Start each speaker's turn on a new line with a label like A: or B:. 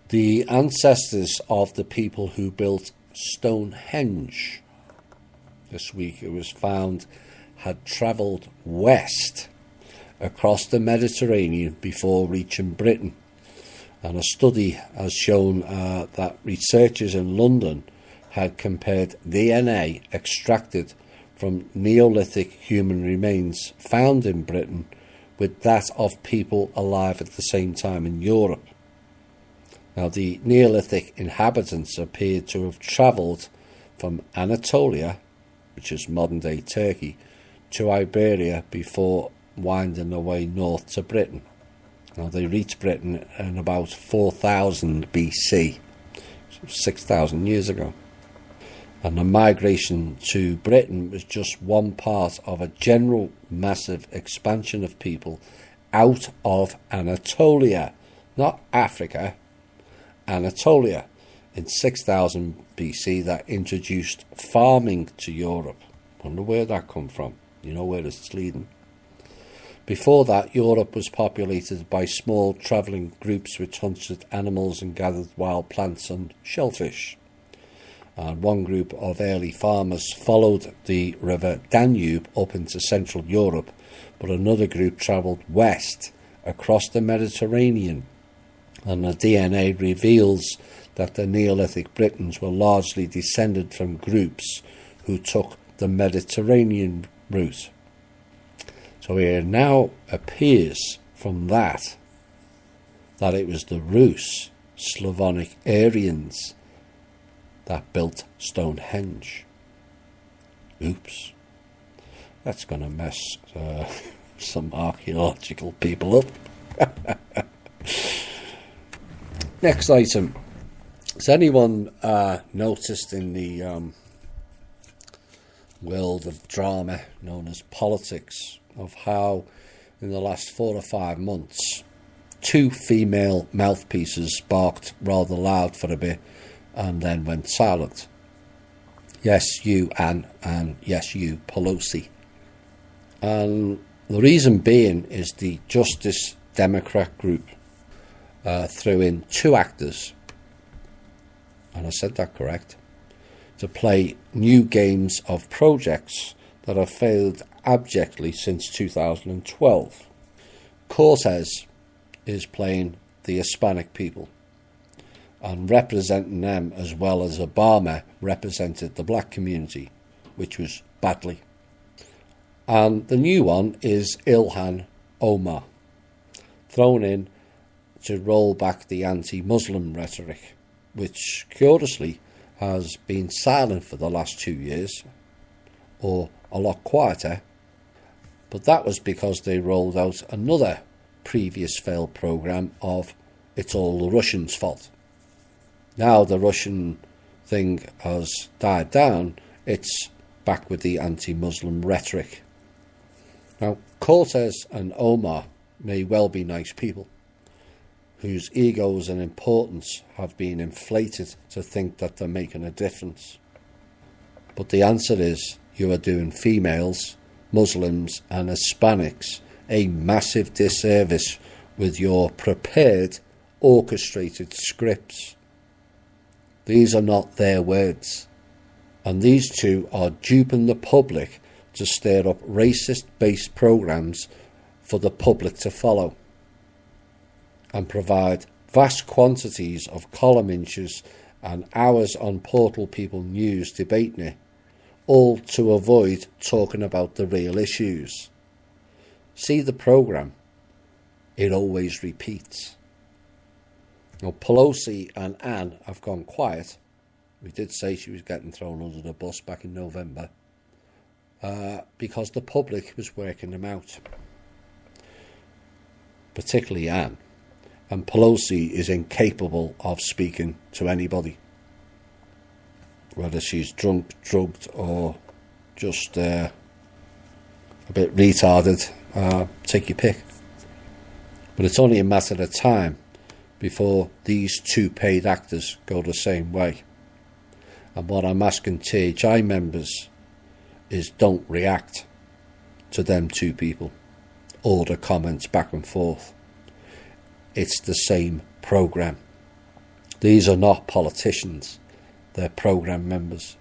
A: The ancestors of the people who built Stonehendge, this week it was found, had travelled west across the Mediterranean before reaching Britain. And a study has shown that researchers in London had compared DNA extracted from Neolithic human remains found in Britain with that of people alive at the same time in Europe. Now, the Neolithic inhabitants appeared to have travelled from Anatolia, which is modern-day Turkey, to Iberia before winding their way north to Britain. Now, they reached Britain in about 4000 BC, 6,000 years ago. And the migration to Britain was just one part of a general massive expansion of people out of Anatolia, not Africa, Anatolia, in 6000 BC that introduced farming to Europe. Wonder where that come from. You know where it's leading. Before that, Europe was populated by small travelling groups which hunted animals and gathered wild plants and shellfish. And one group of early farmers followed the river Danube up into Central Europe, but another group travelled west across the Mediterranean. And the DNA reveals that the Neolithic Britons were largely descended from groups who took the Mediterranean route. So it now appears from that it was the Rus, Slavonic Aryans, that built Stonehendge. Oops. That's going to mess some archaeological people up. Next item. Has anyone noticed in the world of drama known as politics of how in the last 4 or 5 months 2 female mouthpieces barked rather loud for a bit and then went silent? Yes, you, Anne, and yes, you, Pelosi. And the reason being is the Justice Democrat group threw in 2 actors, and I said that correct, to play new games of projects that have failed abjectly since 2012. Cortez is playing the Hispanic people and representing them, as well as Obama represented the black community, which was badly. And the new one is Ilhan Omar, thrown in to roll back the anti-Muslim rhetoric, which curiously has been silent for the last 2 years, or a lot quieter, but that was because they rolled out another previous failed programme of it's all the Russians' fault. Now the Russian thing has died down, it's back with the anti-Muslim rhetoric. Now, Cortez and Omar may well be nice people, whose egos and importance have been inflated to think that they're making a difference. But the answer is, you are doing females, Muslims and Hispanics a massive disservice with your prepared, orchestrated scripts. These are not their words, and these 2 are duping the public to stir up racist-based programmes for the public to follow, and provide vast quantities of column inches and hours on Portal People News debating it, all to avoid talking about the real issues. See the programme, it always repeats. Now, Pelosi and Anne have gone quiet. We did say she was getting thrown under the bus back in November, because the public was working them out, particularly Anne. And Pelosi is incapable of speaking to anybody, whether she's drunk, drugged, or just a bit retarded. Take your pick. But it's only a matter of time before these 2 paid actors go the same way. And what I'm asking THI members is don't react to them 2 people or the comments back and forth. It's the same programme. These are not politicians. They're programme members